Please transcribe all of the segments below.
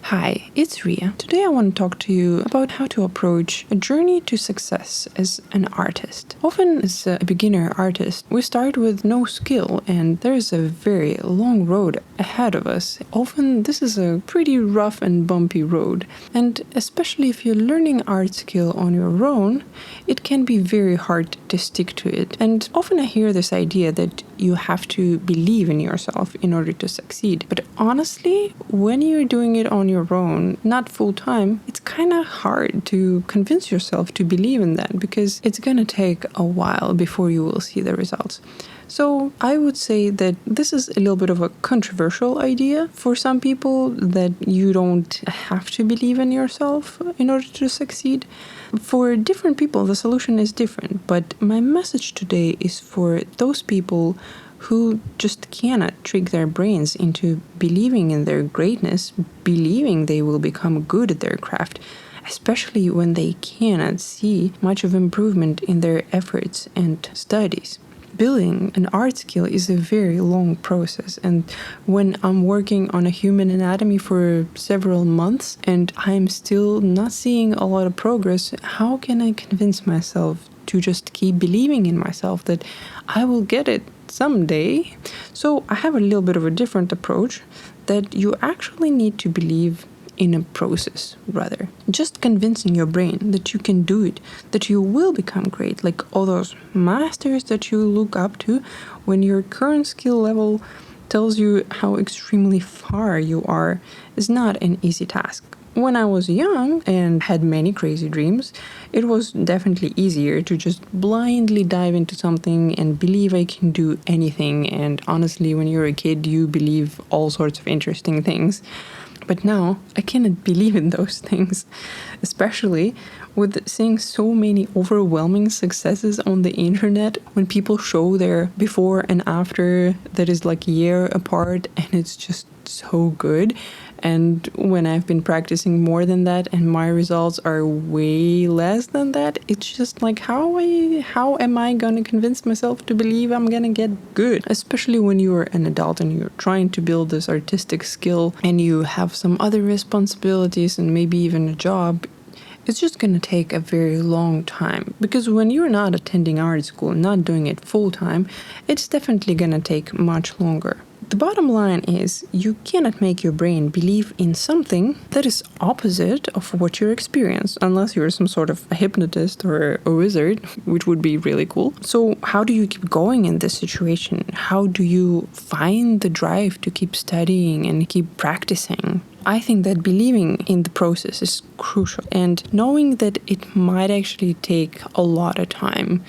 Hi, it's Ria. Today I want to talk to you about how to approach a journey to success as an artist. Often, as a beginner artist, we start with no skill and there's a very long road ahead of us. Often, this is a pretty rough and bumpy road, and especially if you're learning art skill on your own, it can be very hard to stick to it. And often I hear this idea that you have to believe in yourself in order to succeed. But honestly, when you're doing it on your own, not full time, it's kind of hard to convince yourself to believe in that because it's gonna take a while before you will see the results. So I would say that this is a little bit of a controversial idea for some people, that you don't have to believe in yourself in order to succeed. For different people, the solution is different, but my message today is for those people who just cannot trick their brains into believing in their greatness, believing they will become good at their craft, especially when they cannot see much of improvement in their efforts and studies. Building an art skill is a very long process, and when I'm working on a human anatomy for several months and I'm still not seeing a lot of progress, how can I convince myself to just keep believing in myself that I will get it someday? So I have a little bit of a different approach, that you actually need to believe in a process, rather. Just convincing your brain that you can do it, that you will become great, like all those masters that you look up to, when your current skill level tells you how extremely far you are, is not an easy task. When I was young and had many crazy dreams, it was definitely easier to just blindly dive into something and believe I can do anything. And honestly, when you're a kid, you believe all sorts of interesting things. But now I cannot believe in those things, especially with seeing so many overwhelming successes on the internet when people show their before and after that is like a year apart, and it's just so good. And when I've been practicing more than that and my results are way less than that, it's just like, how am I gonna convince myself to believe I'm gonna get good? Especially when you're an adult and you're trying to build this artistic skill and you have some other responsibilities and maybe even a job. It's just gonna take a very long time, because when you're not attending art school, not doing it full time, it's definitely gonna take much longer. The bottom line is, you cannot make your brain believe in something that is opposite of what you experience, unless you're some sort of a hypnotist or a wizard, which would be really cool. So how do you keep going in this situation? How do you find the drive to keep studying and keep practicing? I think that believing in the process is crucial, and knowing that it might actually take a lot of time.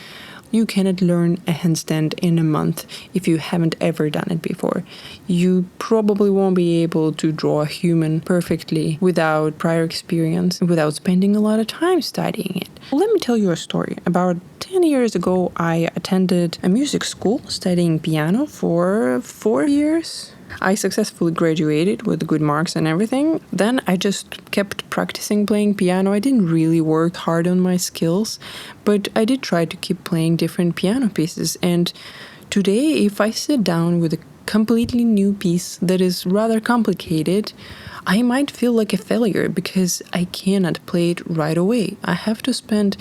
You cannot learn a handstand in a month if you haven't ever done it before. You probably won't be able to draw a human perfectly without prior experience, without spending a lot of time studying it. Let me tell you a story. About 10 years ago, I attended a music school studying piano for 4 years. I successfully graduated with good marks and everything. Then I just kept practicing playing piano. I didn't really work hard on my skills, but I did try to keep playing different piano pieces. And today, if I sit down with a completely new piece that is rather complicated, I might feel like a failure because I cannot play it right away. I have to spend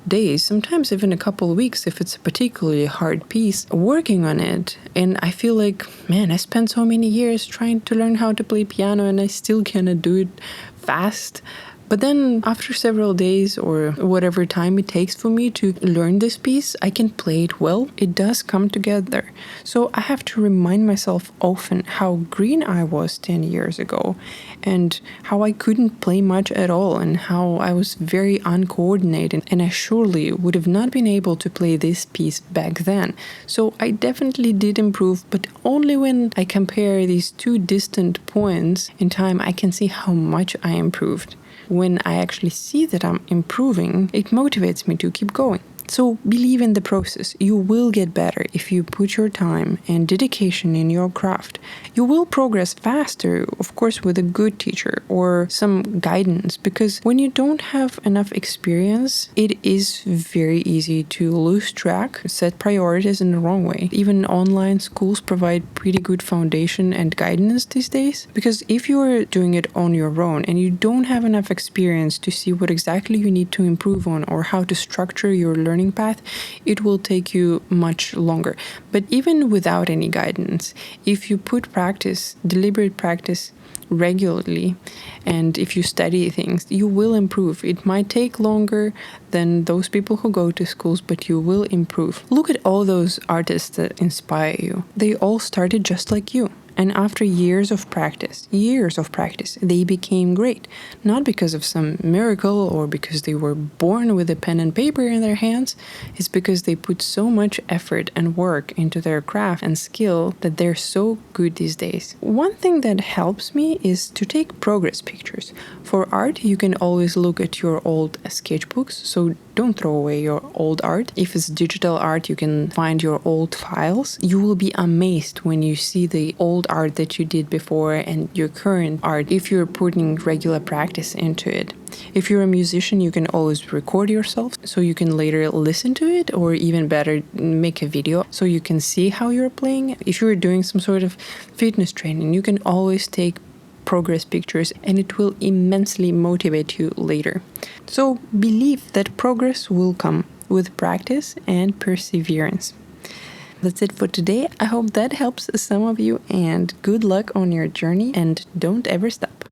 days, sometimes even a couple of weeks if it's a particularly hard piece, working on it. And I feel like, man, I spent so many years trying to learn how to play piano and I still cannot do it fast. But then after several days or whatever time it takes for me to learn this piece, I can play it well. It does come together. So I have to remind myself often how green I was 10 years ago, and how I couldn't play much at all, and how I was very uncoordinated, and I surely would have not been able to play this piece back then. So I definitely did improve, but only when I compare these two distant points in time, I can see how much I improved. When I actually see that I'm improving, it motivates me to keep going. So believe in the process. You will get better if you put your time and dedication in your craft. You will progress faster, of course, with a good teacher or some guidance, because when you don't have enough experience, it is very easy to lose track, set priorities in the wrong way. Even online schools provide pretty good foundation and guidance these days, because if you are doing it on your own and you don't have enough experience to see what exactly you need to improve on or how to structure your learning path, it will take you much longer. But even without any guidance, if you put practice, deliberate practice regularly, and if you study things, you will improve. It might take longer than those people who go to schools, but you will improve. Look at all those artists that inspire you. They all started just like you. And after years of practice, they became great. Not because of some miracle or because they were born with a pen and paper in their hands. It's because they put so much effort and work into their craft and skill that they're so good these days. One thing that helps me is to take progress pictures. For art, you can always look at your old sketchbooks, so don't throw away your old art. If it's digital art, you can find your old files. You will be amazed when you see the old art that you did before and your current art if you're putting regular practice into it. If you're a musician, you can always record yourself so you can later listen to it, or even better, make a video so you can see how you're playing. If you're doing some sort of fitness training, you can always take progress pictures and it will immensely motivate you later. So believe that progress will come with practice and perseverance. That's it for today. I hope that helps some of you, and good luck on your journey, and don't ever stop.